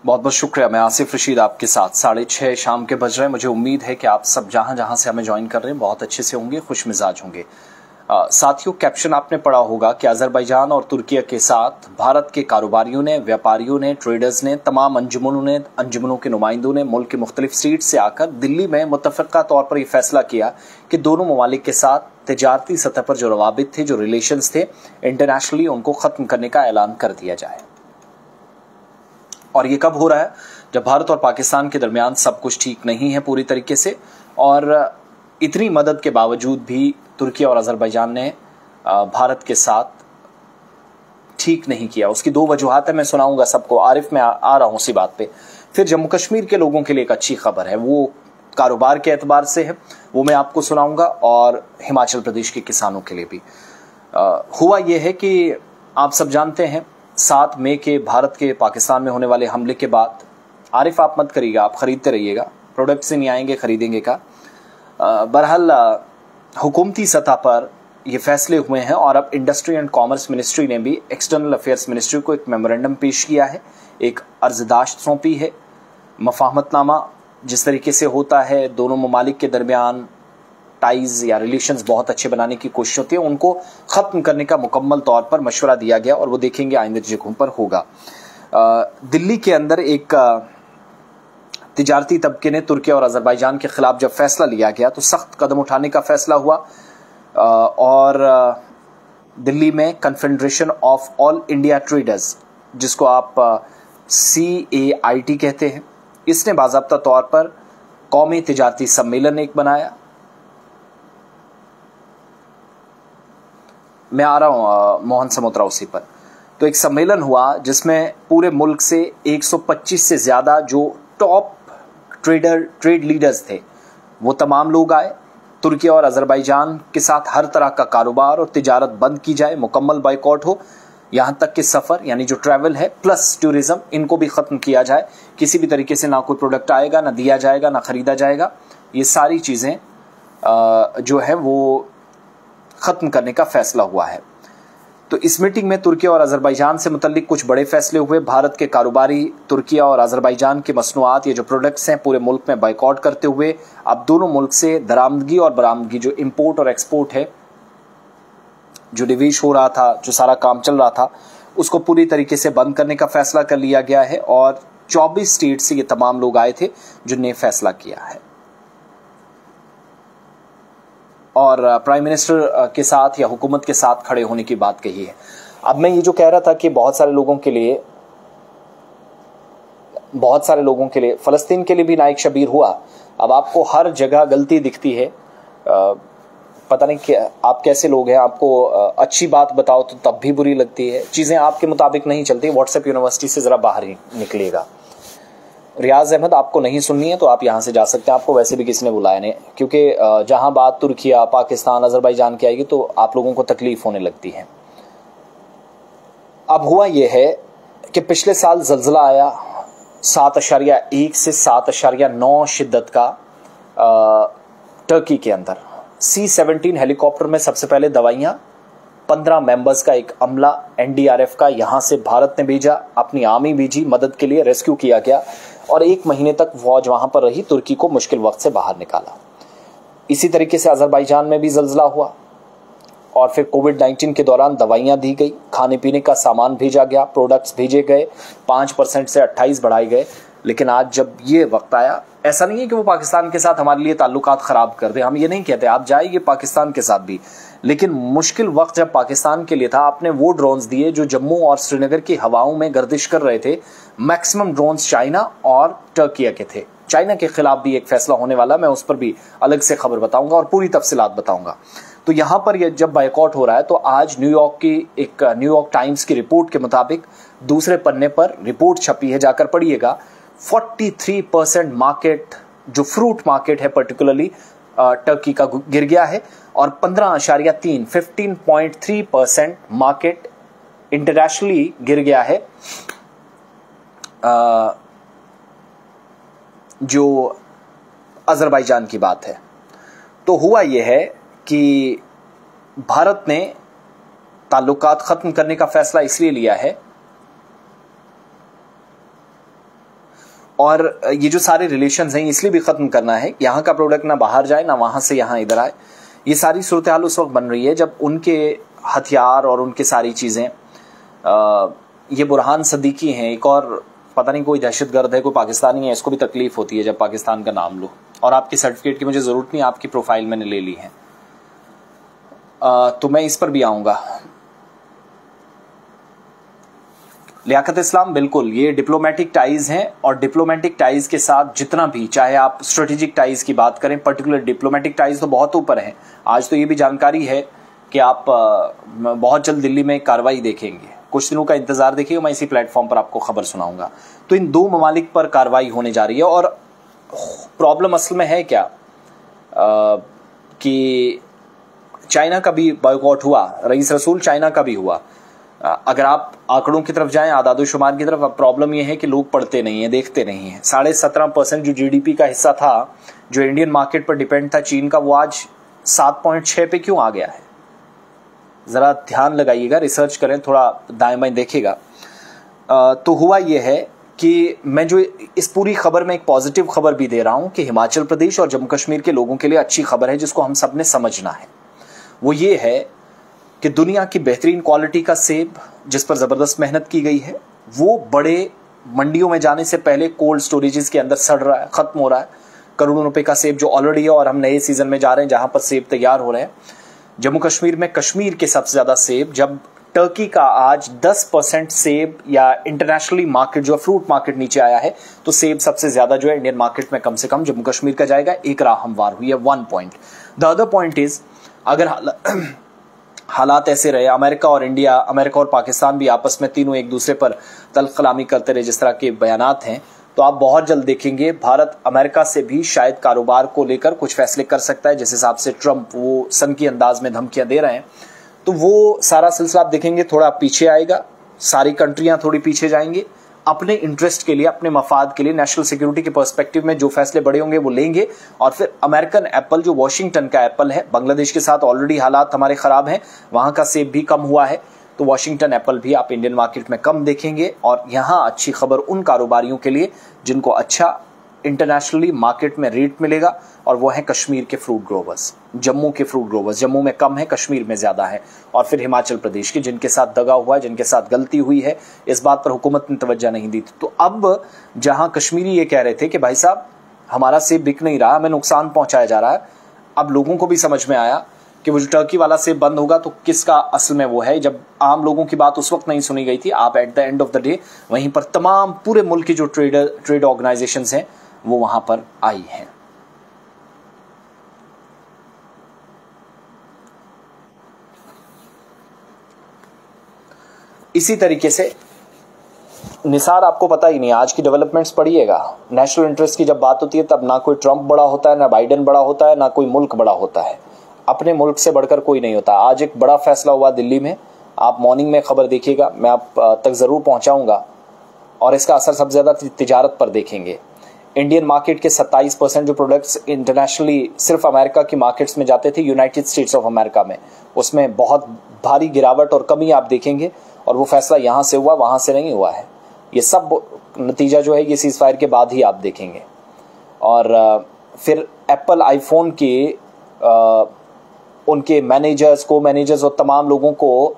बहुत बहुत शुक्रिया। मैं आसिफ रशीद आपके साथ 6:30 शाम के बज रहे हैं। मुझे उम्मीद है कि आप सब जहां जहां से हमें ज्वाइन कर रहे हैं बहुत अच्छे से होंगे, खुश मिजाज होंगे। साथियों, कैप्शन आपने पढ़ा होगा कि अजरबैजान और तुर्की के साथ भारत के कारोबारियों ने, व्यापारियों ने, ट्रेडर्स ने, तमाम अंजुमनों के नुमाइंदों ने मुल्क के मुख्तलिफ स्टेट से आकर दिल्ली में मुतफ़िक़ा तौर पर यह फैसला किया कि दोनों ममालिक के साथ तिजारती सतह पर जो रवाबित थे, जो रिलेशंस थे इंटरनेशनली, उनको ख़त्म करने का ऐलान कर दिया जाए। और ये कब हो रहा है? जब भारत और पाकिस्तान के दरमियान सब कुछ ठीक नहीं है पूरी तरीके से, और इतनी मदद के बावजूद भी तुर्की और अजरबैजान ने भारत के साथ ठीक नहीं किया। उसकी दो वजूहात है, मैं सुनाऊंगा सबको। आरिफ में आ रहा हूं उसी बात पे। फिर जम्मू कश्मीर के लोगों के लिए एक अच्छी खबर है, वो कारोबार के एतबार से है, वो मैं आपको सुनाऊंगा, और हिमाचल प्रदेश के किसानों के लिए भी। हुआ ये है कि आप सब जानते हैं 7 मई के भारत के पाकिस्तान में होने वाले हमले के बाद, आरिफ आप मत करिएगा, आप खरीदते रहिएगा, प्रोडक्ट से नहीं आएंगे खरीदेंगे का। बहरहाल हुकूमती सतह पर ये फैसले हुए हैं, और अब इंडस्ट्री एंड कॉमर्स मिनिस्ट्री ने भी एक्सटर्नल अफेयर्स मिनिस्ट्री को एक मेमोरेंडम पेश किया है, एक अर्जदाश्त सौंपी है। मफाहमतनामा जिस तरीके से होता है, दोनों ममालिक के दरमियान टाइज या रिलेशंस बहुत अच्छे बनाने की कोशिश होती है, उनको खत्म करने का मुकम्मल तौर पर मशवरा दिया गया, और वो देखेंगे आइंदा जगहों पर होगा। दिल्ली के अंदर एक तिजारती तबके ने तुर्की और अजरबैजान के खिलाफ जब फैसला लिया गया तो सख्त कदम उठाने का फैसला हुआ, और दिल्ली में confederation of all India traders, जिसको आप CAIT कहते हैं, इसने बाज़ाब्ता तौर पर कौमी तिजारती सम्मेलन एक बनाया। मैं आ रहा हूं मोहन समोत्रा उसी पर। तो एक सम्मेलन हुआ जिसमें पूरे मुल्क से 125 से ज्यादा जो टॉप ट्रेड लीडर्स थे, वो तमाम लोग आए। तुर्की और अजरबैजान के साथ हर तरह का कारोबार और तिजारत बंद की जाए, मुकम्मल बाइकआउट हो, यहां तक कि सफर यानी जो ट्रैवल है प्लस टूरिज्म, इनको भी खत्म किया जाए। किसी भी तरीके से ना कोई प्रोडक्ट आएगा, ना दिया जाएगा, ना खरीदा जाएगा। ये सारी चीजें जो है वो खत्म करने का फैसला हुआ है। तो इस मीटिंग में तुर्की और अजरबैजान से मुतल्लिक कुछ बड़े फैसले हुए। भारत के कारोबारी तुर्की और अजरबैजान के मसनूआत, ये जो प्रोडक्ट्स हैं, पूरे मुल्क में बाइकआउट करते हुए अब दोनों मुल्क से दरामदगी और बरामदगी, जो इंपोर्ट और एक्सपोर्ट है, जो निवेश हो रहा था, जो सारा काम चल रहा था, उसको पूरी तरीके से बंद करने का फैसला कर लिया गया है। और 24 स्टेट से ये तमाम लोग आए थे जिन्होंने फैसला किया है, और प्राइम मिनिस्टर के साथ या हुकूमत के साथ खड़े होने की बात कही है। अब मैं ये जो कह रहा था कि बहुत सारे लोगों के लिए फलस्तीन के लिए भी नाइक शबीर हुआ। अब आपको हर जगह गलती दिखती है, पता नहीं क्या आप कैसे लोग हैं, आपको अच्छी बात बताओ तो तब भी बुरी लगती है, चीजें आपके मुताबिक नहीं चलती। व्हाट्सएप यूनिवर्सिटी से जरा बाहर ही निकलिएगा। रियाज अहमद, आपको नहीं सुननी है तो आप यहां से जा सकते हैं, आपको वैसे भी किसी ने बुलाया नहीं, क्योंकि जहां बात तुर्किया, पाकिस्तान, अजरबैजान की आएगी तो आप लोगों को तकलीफ होने लगती है। अब हुआ यह है कि पिछले साल जल्जला आया 7.1 से 7.9 शिद्दत का टर्की के अंदर। C-17 हेलीकॉप्टर में सबसे पहले दवाइयां, 15 मेंबर्स का एक अमला NDRF का यहां से भारत ने भेजा, अपनी आर्मी भेजी, मदद के लिए रेस्क्यू किया गया, और 1 महीने तक फौज वहां पर रही, तुर्की को मुश्किल वक्त से बाहर निकाला। इसी तरीके से अजरबैजान में भी जल्जला हुआ, और फिर कोविड-19 के दौरान दवाइयां दी गई, खाने पीने का सामान भेजा गया, प्रोडक्ट्स भेजे गए, 5% से 28 बढ़ाए गए। लेकिन आज जब ये वक्त आया, ऐसा नहीं है कि वो पाकिस्तान के साथ हमारे लिए ताल्लुकात खराब कर दे, हम ये नहीं कहते, आप जाइए पाकिस्तान के साथ भी, लेकिन मुश्किल वक्त जब पाकिस्तान के लिए था, आपने वो ड्रोन्स दिए जो जम्मू और श्रीनगर की हवाओं में गर्दिश कर रहे थे। मैक्सिमम ड्रोन्स चाइना और टर्की के थे। चाइना के खिलाफ भी एक फैसला होने वाला, मैं उस पर भी अलग से खबर बताऊंगा और पूरी तफसीलात बताऊंगा। तो यहां पर ये जब बाइकआउट हो रहा है, तो आज न्यूयॉर्क टाइम्स की रिपोर्ट के मुताबिक दूसरे पन्ने पर रिपोर्ट छपी है, जाकर पढ़िएगा। 43% मार्केट, जो फ्रूट मार्केट है पर्टिकुलरली टर्की का, गिर गया है, और 15.3% मार्केट इंटरनेशनली गिर गया है, जो अजरबैजान की बात है। तो हुआ यह है कि भारत ने ताल्लुकात खत्म करने का फैसला इसलिए लिया है और ये जो सारे रिलेशंस हैं इसलिए भी खत्म करना है, यहाँ का प्रोडक्ट ना बाहर जाए ना वहां से यहाँ इधर आए। ये सारी सूरत हाल उस वक्त बन रही है जब उनके हथियार और उनकी सारी चीजें, ये बुरहान सदीकी हैं, एक और पता नहीं कोई दहशतगर्द है, कोई पाकिस्तानी है, इसको भी तकलीफ होती है जब पाकिस्तान का नाम लो। और आपकी सर्टिफिकेट की मुझे जरूरत नहीं, आपकी प्रोफाइल मैंने ले ली है, तो मैं इस पर भी आऊंगा। लियाकत इस्लाम, बिल्कुल ये डिप्लोमेटिक टाइज हैं, और डिप्लोमेटिक टाइज के साथ जितना भी, चाहे आप स्ट्रेटेजिक टाइज की बात करें, पर्टिकुलर डिप्लोमेटिक टाइज तो बहुत ऊपर है। आज तो ये भी जानकारी है कि आप बहुत जल्द दिल्ली में कार्रवाई देखेंगे, कुछ दिनों का इंतजार देखिएगा, मैं इसी प्लेटफॉर्म पर आपको खबर सुनाऊंगा। तो इन दो ममालिक पर कार्रवाई होने जा रही है। और प्रॉब्लम असल में है क्या कि चाइना का भी बॉयकॉट हुआ, रईस रसूल चाइना का भी हुआ। अगर आप आंकड़ों की तरफ जाएं, आदादोशुमार की तरफ, अब प्रॉब्लम यह है कि लोग पढ़ते नहीं है, देखते नहीं है। 17.5% जो जीडीपी का हिस्सा था जो इंडियन मार्केट पर डिपेंड था चीन का, वो आज 7.6 पे क्यों आ गया है? जरा ध्यान लगाइएगा, रिसर्च करें, थोड़ा दाएं बाएं देखिएगा। तो हुआ यह है कि मैं जो इस पूरी खबर में एक पॉजिटिव खबर भी दे रहा हूं कि हिमाचल प्रदेश और जम्मू कश्मीर के लोगों के लिए अच्छी खबर है, जिसको हम सब ने समझना है। वो ये है कि दुनिया की बेहतरीन क्वालिटी का सेब, जिस पर जबरदस्त मेहनत की गई है, वो बड़े मंडियों में जाने से पहले कोल्ड स्टोरेजेस के अंदर सड़ रहा है, खत्म हो रहा है। करोड़ों रुपए का सेब जो ऑलरेडी है, और हम नए सीजन में जा रहे हैं जहां पर सेब तैयार हो रहे हैं। जम्मू कश्मीर में कश्मीर के सबसे ज्यादा सेब, जब टर्की का आज 10% सेब या इंटरनेशनली मार्केट जो फ्रूट मार्केट नीचे आया है, तो सेब सबसे ज्यादा जो है इंडियन मार्केट में कम से कम जम्मू कश्मीर का जाएगा। एक राह हमवार हुई है, 1 point. The other point is, अगर हालात ऐसे रहे, अमेरिका और इंडिया, अमेरिका और पाकिस्तान भी आपस में तीनों एक दूसरे पर तल्ख कलामी करते रहे, जिस तरह के बयानात हैं, तो आप बहुत जल्द देखेंगे भारत अमेरिका से भी शायद कारोबार को लेकर कुछ फैसले कर सकता है। जिस हिसाब से ट्रंप वो सन की अंदाज में धमकियां दे रहे हैं, तो वो सारा सिलसिला आप देखेंगे थोड़ा पीछे आएगा। सारी कंट्रियां थोड़ी पीछे जाएंगे, अपने इंटरेस्ट के लिए, अपने मफाद के लिए, नेशनल सिक्योरिटी के पर्सपेक्टिव में जो फैसले बड़े होंगे वो लेंगे। और फिर अमेरिकन एप्पल, जो वॉशिंगटन का एप्पल है, बांग्लादेश के साथ ऑलरेडी हालात हमारे खराब हैं, वहां का सेब भी कम हुआ है, तो वॉशिंगटन एप्पल भी आप इंडियन मार्केट में कम देखेंगे। और यहां अच्छी खबर उन कारोबारियों के लिए जिनको अच्छा इंटरनेशनली मार्केट में रेट मिलेगा, और वो है कश्मीर के फ्रूट ग्रोवर्स, जम्मू के फ्रूट ग्रोवर्स। जम्मू में कम है, कश्मीर में ज्यादा है। और फिर हिमाचल प्रदेश के, जिनके साथ दगा हुआ है, जिनके साथ गलती हुई है, इस बात पर हुकूमत ने तवज्जो नहीं दी थी। तो अब जहां कश्मीरी ये कह रहे थे कि भाई साहब हमारा सेब बिक नहीं रहा, हमें नुकसान पहुंचाया जा रहा है, अब लोगों को भी समझ में आया कि वो जो टर्की वाला सेब बंद होगा तो किसका असल में वो है। जब आम लोगों की बात उस वक्त नहीं सुनी गई थी, आप at the end of the day वहीं पर तमाम पूरे मुल्क की जो ट्रेड ऑर्गेनाइजेशंस हैं वो वहां पर आई हैं। इसी तरीके से निसार, आपको पता ही नहीं, आज की डेवलपमेंट्स पढ़िएगा। नेशनल इंटरेस्ट की जब बात होती है तब ना कोई ट्रंप बड़ा होता है, ना बाइडेन बड़ा होता है, ना कोई मुल्क बड़ा होता है। अपने मुल्क से बढ़कर कोई नहीं होता। आज एक बड़ा फैसला हुआ दिल्ली में, आप मॉर्निंग में खबर देखिएगा, मैं आप तक जरूर पहुंचाऊंगा, और इसका असर सबसे ज्यादा तिजारत पर देखेंगे। इंडियन मार्केट के 27% जो प्रोडक्ट्स इंटरनेशनली सिर्फ अमेरिका की मार्केट्स में जाते थे, यूनाइटेड स्टेट्स ऑफ अमेरिका में, उसमें बहुत भारी गिरावट और कमी आप देखेंगे। और वो फैसला यहां से हुआ, वहां से नहीं हुआ है। ये सब नतीजा जो है ये सीज फायर के बाद ही आप देखेंगे। और फिर एप्पल आईफोन के उनके मैनेजर्स, को मैनेजर्स और तमाम लोगों को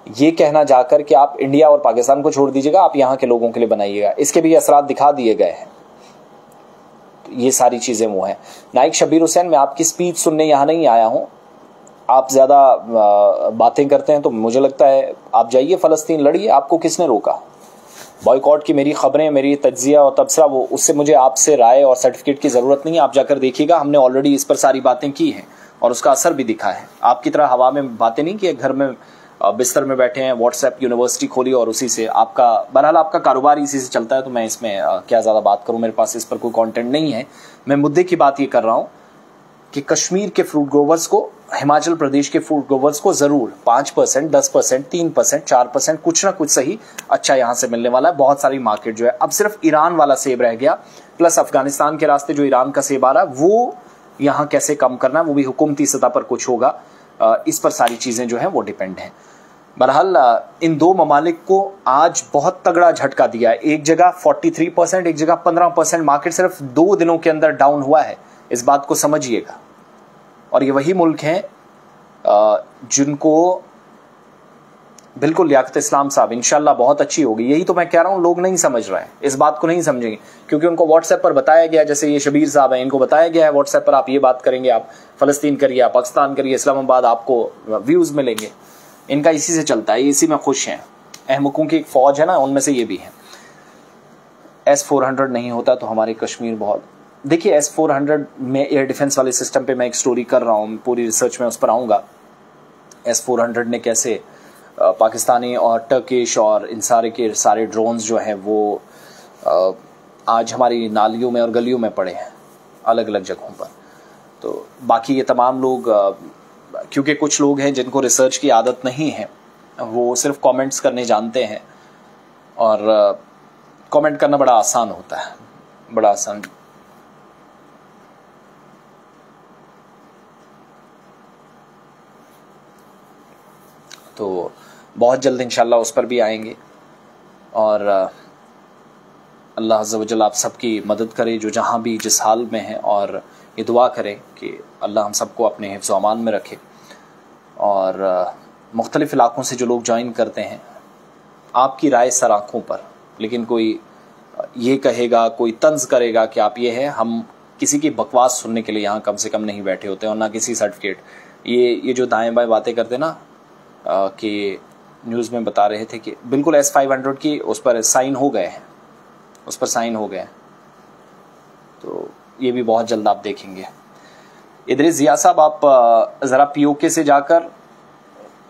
ये कहना जाकर कि आप इंडिया और पाकिस्तान को छोड़ दीजिएगा, आप यहाँ के लोगों के लिए बनाइएगा, इसके भी असरात दिखा दिए गए हैं। तो ये सारी चीजें वो हैं। नाइक शबीर हुसैन, मैं आपकी स्पीच सुनने यहाँ नहीं आया हूँ, आप ज्यादा बातें करते हैं, तो मुझे लगता है आप जाइए फलस्तीन लड़िए, आपको किसने रोका? बॉयकॉट की मेरी खबरें, मेरी तज्जिया और तबसरा, वो उससे मुझे आपसे राय और सर्टिफिकेट की जरूरत नहीं है। आप जाकर देखिएगा, हमने ऑलरेडी इस पर सारी बातें की हैं और उसका असर भी दिखा है। आपकी तरह हवा में बातें नहीं की, घर में बिस्तर में बैठे हैं, व्हाट्सएप यूनिवर्सिटी खोली और उसी से आपका, बहरहाल आपका कारोबार इसी से चलता है, तो मैं इसमें क्या ज्यादा बात करूं, मेरे पास इस पर कोई कंटेंट नहीं है। मैं मुद्दे की बात ये कर रहा हूं कि कश्मीर के फ्रूट ग्रोवर्स को, हिमाचल प्रदेश के फ्रूट ग्रोवर्स को जरूर 5%, 10%, 3%, 4% कुछ ना कुछ सही अच्छा यहां से मिलने वाला है। बहुत सारी मार्केट जो है, अब सिर्फ ईरान वाला सेब रह गया, प्लस अफगानिस्तान के रास्ते जो ईरान का सेब आ रहा है, वो यहां कैसे कम करना है, वो भी हुकूमती सतह पर कुछ होगा। इस पर सारी चीजें जो है वो डिपेंड है। बहरहाल इन दो ममालिक को आज बहुत तगड़ा झटका दिया है। एक जगह 43%, एक जगह 15% मार्केट सिर्फ 2 दिनों के अंदर डाउन हुआ है। इस बात को समझिएगा। और ये वही मुल्क हैं जिनको बिल्कुल लियाकत इस्लाम साहब इंशाल्लाह बहुत अच्छी होगी। यही तो मैं कह रहा हूं, लोग नहीं समझ रहे हैं, इस बात को नहीं समझेंगे, क्योंकि उनको व्हाट्सएप पर बताया गया, जैसे ये शबीर साहब हैं, इनको बताया गया है व्हाट्सएप पर आप ये बात करेंगे, आप फलस्तीन करिए, आप पाकिस्तान करिए, इस्लामाबाद, आपको व्यूज मिलेंगे। इनका इसी से चलता है, इसी में खुश हैं। अहमकों की एक फौज है ना, उनमें से ये भी है। S-400 नहीं होता तो हमारे कश्मीर बहुत, देखिए S-400 में एयर डिफेंस वाले सिस्टम पे मैं एक स्टोरी कर रहा हूँ, पूरी रिसर्च में उस पर आऊँगा। S-400 ने कैसे पाकिस्तानी और टर्किश और इन सारे के सारे ड्रोन्स जो हैं वो आज हमारी नालियों में और गलियों में पड़े हैं अलग अलग जगहों पर। तो बाकी ये तमाम लोग, क्योंकि कुछ लोग हैं जिनको रिसर्च की आदत नहीं है, वो सिर्फ कमेंट्स करने जानते हैं, और कमेंट करना बड़ा आसान होता है, बड़ा आसान। तो बहुत जल्द इंशाल्लाह उस पर भी आएंगे, और अल्लाह अज़्ज़ व जल आप सबकी मदद करे जो जहाँ भी जिस हाल में है, और ये दुआ करें कि अल्लाह हम सबको अपने हिफ्ज़ व अमान में रखे। और मुख्तलिफ़ इलाक़ों से जो लोग ज्वाइन करते हैं, आपकी राय सर आँखों पर, लेकिन कोई ये कहेगा, कोई तंज करेगा कि आप ये हैं, हम किसी की बकवास सुनने के लिए यहाँ कम से कम नहीं बैठे होते, और ना किसी सर्टिफिकेट। ये जो दाएँ बाएँ बातें करते ना, कि न्यूज़ में बता रहे थे कि बिल्कुल S-500 की उस पर साइन हो गए हैं, उस पर साइन हो गए, तो ये भी बहुत जल्द आप देखेंगे। इदरीस ज़िया साहब, आप ज़रा POK से जाकर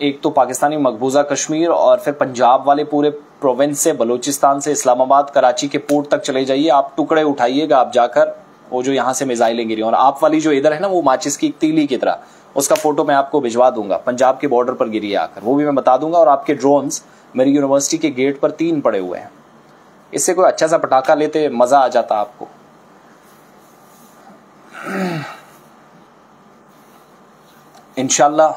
एक तो पाकिस्तानी मकबूजा कश्मीर और फिर पंजाब वाले पूरे प्रोविंस से, बलूचिस्तान से, इस्लामाबाद, कराची के पोर्ट तक चले जाइए, आप टुकड़े उठाइएगा आप जाकर, वो जो यहाँ से मिसाइलें गिरी। और आप वाली जो इधर है ना, वो माचिस की तीली की तरह, उसका फोटो मैं आपको भिजवा दूंगा, पंजाब के बॉर्डर पर गिरी है आकर, वो भी मैं बता दूंगा। और आपके ड्रोन्स मेरी यूनिवर्सिटी के गेट पर 3 पड़े हुए हैं, इससे कोई अच्छा सा पटाखा लेते मजा आ जाता आपको। इंशाल्लाह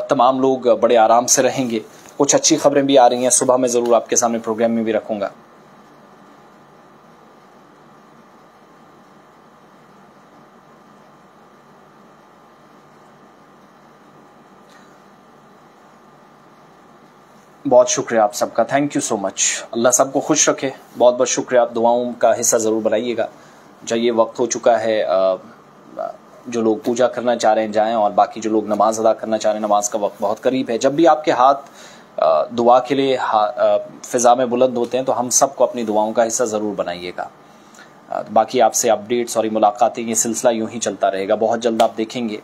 तमाम लोग बड़े आराम से रहेंगे। कुछ अच्छी खबरें भी आ रही हैं, सुबह में जरूर आपके सामने प्रोग्राम में भी रखूंगा। बहुत शुक्रिया आप सबका, थैंक यू सो मच। अल्लाह सबको खुश रखे, बहुत बहुत शुक्रिया। आप दुआओं का हिस्सा ज़रूर बनाइएगा। जब ये वक्त हो चुका है, जो लोग पूजा करना चाह रहे हैं जाएं, और बाकी जो लोग नमाज अदा करना चाह रहे हैं, नमाज का वक्त बहुत करीब है। जब भी आपके हाथ दुआ के लिए फ़िज़ा में बुलंद होते हैं, तो हम सबको अपनी दुआओं का हिस्सा ज़रूर बनाइएगा। बाकी आपसे अपडेट्स और मुलाकातें, ये सिलसिला यूँ ही चलता रहेगा। बहुत जल्द आप देखेंगे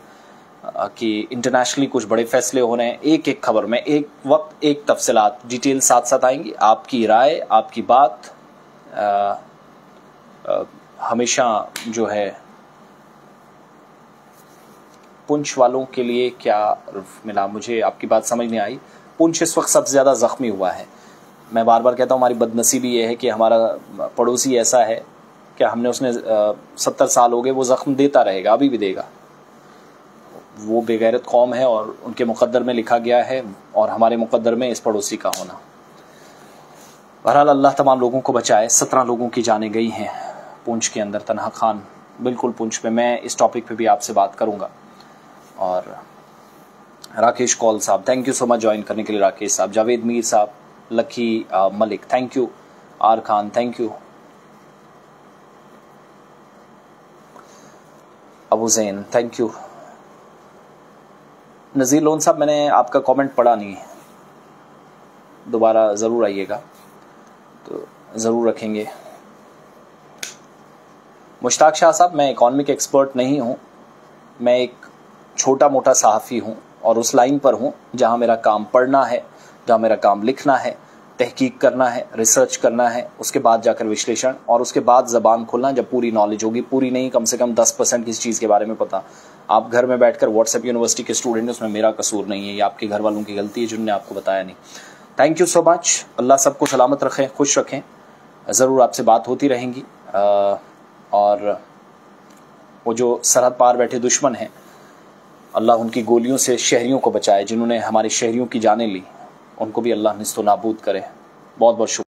कि इंटरनेशनली कुछ बड़े फैसले हो रहे हैं। एक एक खबर में, एक वक्त, एक तफसीलात, डिटेल साथ साथ आएंगी। आपकी राय, आपकी बात हमेशा जो है, पुंछ वालों के लिए क्या मिला, मुझे आपकी बात समझ नहीं आई। पुंछ इस वक्त सबसे ज़्यादा ज़ख्मी हुआ है। मैं बार बार कहता हूँ, हमारी बदनसीबी ये है कि हमारा पड़ोसी ऐसा है कि हमने उसने 70 साल हो गए, वो ज़ख्म देता रहेगा, अभी भी देगा। वो बेगैरत कौम है, और उनके मुक़द्दर में लिखा गया है, और हमारे मुक़द्दर में इस पड़ोसी का होना। बहरहाल अल्लाह तमाम लोगों को बचाए। 17 लोगों की जानें गई हैं पुंछ के अंदर, तनहा खान बिल्कुल पुंछ में। मैं इस टॉपिक पे भी आपसे बात करूंगा। और राकेश कौल साहब, thank you so much join करने के लिए। राकेश साहब, जावेद मीर साहब, Lucky Malik, thank you. R Khan, thank you. Abu Jain, thank you. Nazir Lone साहब, मैंने आपका कमेंट पढ़ा नहीं है, दोबारा ज़रूर आइएगा, तो ज़रूर रखेंगे। मुश्ताक शाह साहब, मैं इकॉनमिक एक्सपर्ट नहीं हूँ, मैं एक छोटा मोटा सहाफ़ी हूँ, और उस लाइन पर हूँ जहाँ मेरा काम पढ़ना है, जहाँ मेरा काम लिखना है, तहकीक करना है, रिसर्च करना है, उसके बाद जाकर विश्लेषण, और उसके बाद ज़बान खोलना जब पूरी नॉलेज होगी। पूरी नहीं, कम से कम 10% किसी चीज़ के बारे में पता। आप घर में बैठकर व्हाट्सएप यूनिवर्सिटी के स्टूडेंट, उसमें मेरा कसूर नहीं है, ये आपके घर वालों की गलती है जिन्होंने आपको बताया नहीं। Thank you so much. अल्लाह सबको सलामत रखें, खुश रखें। ज़रूर आपसे बात होती रहेंगी। और वो जो सरहद पार बैठे दुश्मन हैं, अल्लाह उनकी गोलियों से शहरियों को बचाए, जिन्होंने हमारे शहरियों की जानें ली, उनको भी अल्लाह निस्तो नाबूद करे। बहुत बहुत शुक्रिया।